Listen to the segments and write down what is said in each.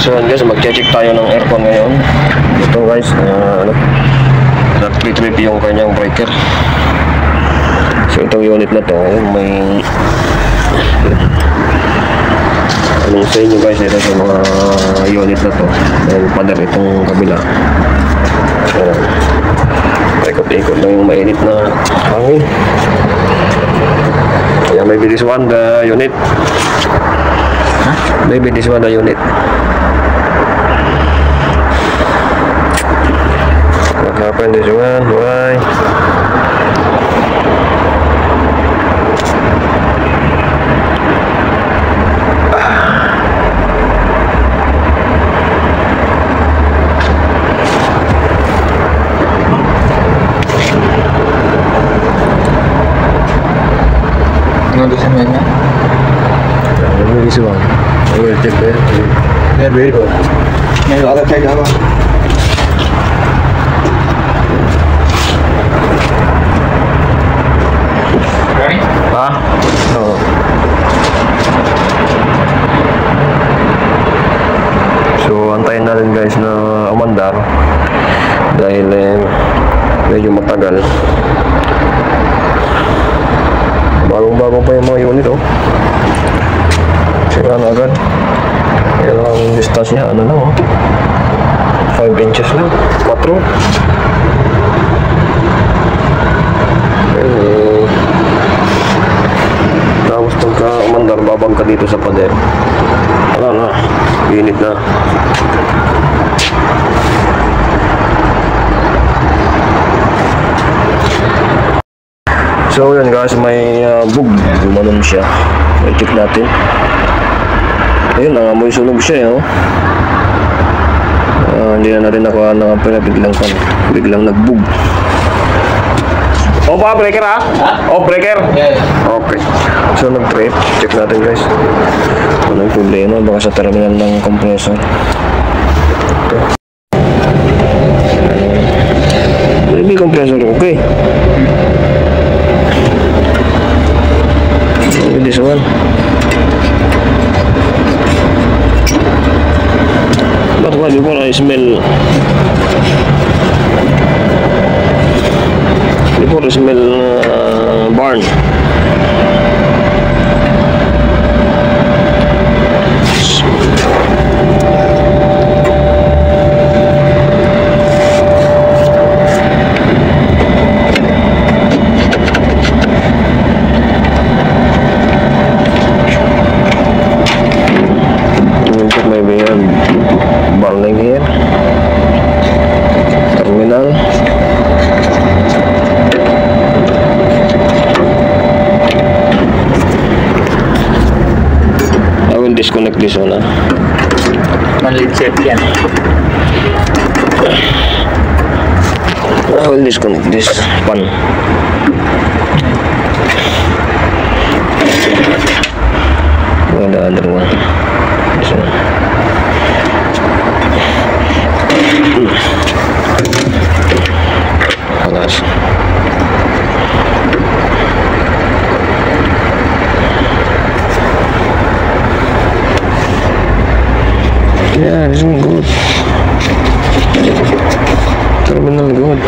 So guys, mag-check tayo ng aircon ngayon. Ito guys, nag-trip yung kanyang breaker. So itong unit na to, may anong sa inyo guys, ito sa mga unit na to. Dahil pader itong kabila. Ikot-ikot lang yung mainit na hangin. Kaya maybe this one the unit. Maybe this one the unit. What happened this one? Why? This one. I will check there. Yeah, very good. Maybe the other side, how about? Ready? Oh. So, antayin natin guys na umandar dahil medyo matagal. Bagong-bago pa yung mga unit oh. Sira na agad. Pero ang distansya ano lang oh, 5 inches lang, 4. Tapos pagka umandar, babang ka dito sa pader. Wala na, init na. So yan guys, may bug, gumanon siya. I-check natin. Ayun, nangamoy sunog siya oh. Hindi na rin ako nakapira, biglang nagbug. Oh pa, breaker ha? Oh, breaker? Yeah. Okay. So nag-trip, check natin guys. Anong problema, baka sa terminal ng compressor. Ito. Maybe compressor, okay. This one. But what before I smell burn. Burning here, terminal. I will disconnect this one. Only check yan. I will disconnect this one. Well, the other one. This one. Alas. Yeah, this one good. Terminal good.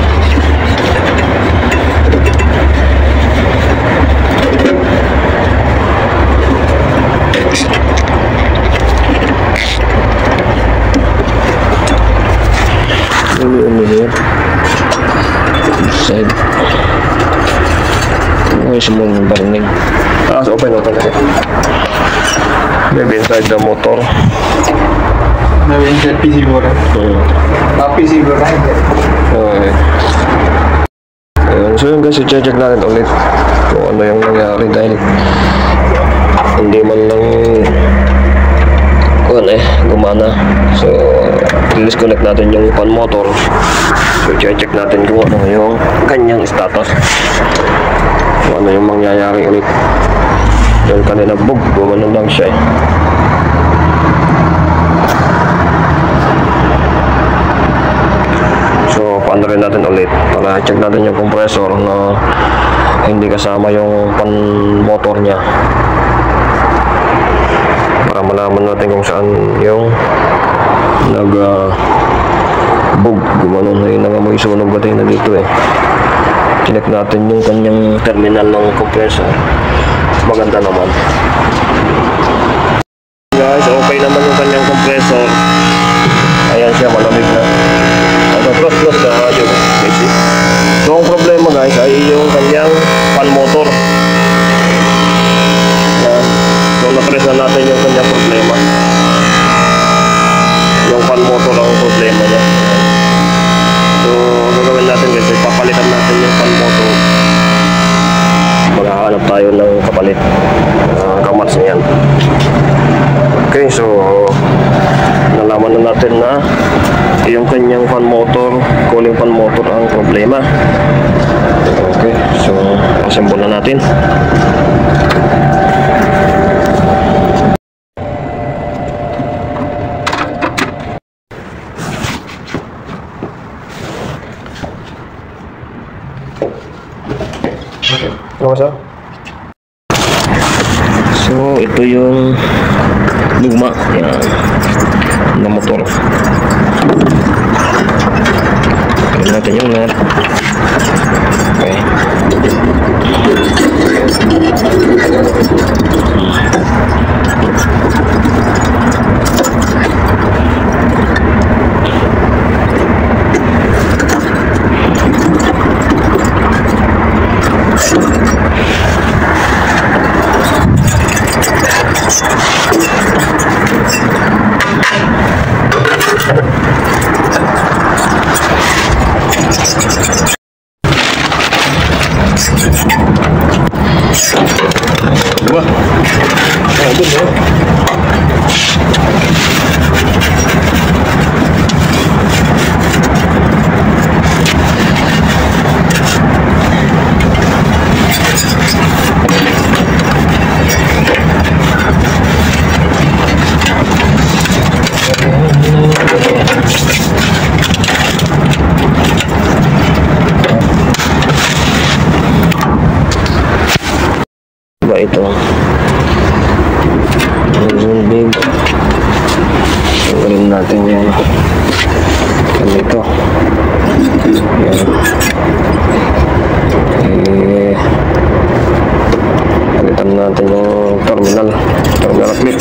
Over here. Side. May small burning. So open kasi. Maybe inside the motor. Maybe inside PC board. PC board right there. Okay. So yun guys, i-check natin ulit kung ano yung nangyari dahil hindi man lang gumana. So i-disconnect natin yung fan motor. So i-check natin kung ano yung kanyang status, kung ano yung mangyayari ulit. Dahil kanina bug, gumanon lang siya So paano rin natin ulit para check natin yung compressor na hindi kasama yung pan motor niya. para malaman natin kung saan yung bug, gumanon na yung nangamoy sunog batay na dito eh. Chinek natin yung kanyang terminal ng compressor, maganda naman guys, okay naman yung kanyang compressor. Ayan siya, malamig na. Close na yung basic. So ang problema guys ay yung kanyang fan motor. Ayan. So na-press na natin yung kanyang problema. Yung fan motor lang ang problema niya. So gagawin natin guys, ipapalitan natin yung fan motor. Maghahanap tayo ng kapalit, kamats niyan. Okay, so nalaman na natin na yung kanyang fan motor, cooling fan motor ang problema. Okay, so assemble na natin. Okay. So ito yung luma yan na motor. Tignan natin yung nut. Okay. Wah, bagus ya. Ito big, tanggalin natin yung ganito. Palitan natin yung terminal clip.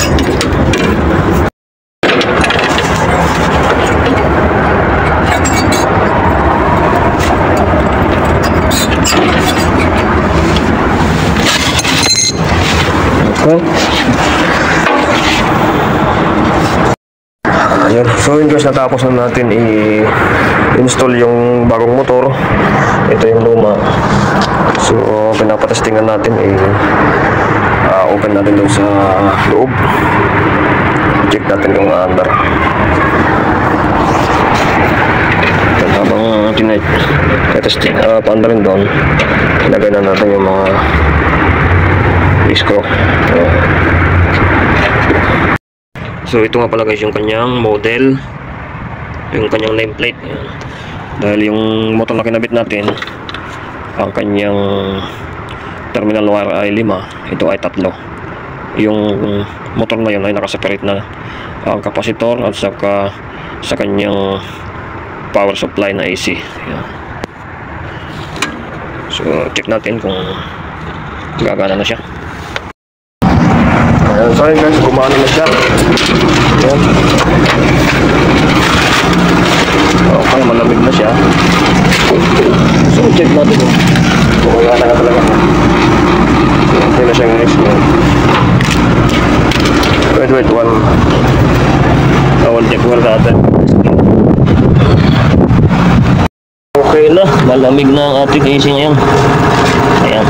Ayan. So yun guys, natapos na natin i-install yung bagong motor. Ito yung luma. So pinapatestingan natin, open natin doon sa loob. Check natin yung under. At habang tinetesting paanda rin doon, ilagay na natin yung mga screw. So ito nga pala guys yung kanyang model, yung kanyang nameplate. Ayan. Dahil yung motor na kinabit natin, ang kanyang terminal wire ay 5, ito ay 3. Yung motor na yun ay nakaseparate na ang kapasitor at saka sa kanyang power supply na AC. Ayan. So check natin kung gagana na siya. Ayan, so guys, gumana na siya. Ayan. Okay, malamig na siya. So check natin kung gumana na talaga. Okay na siyang explain. Wait, one check wala natin. Okay na, malamig na ang ating AC ngayon. Ayan.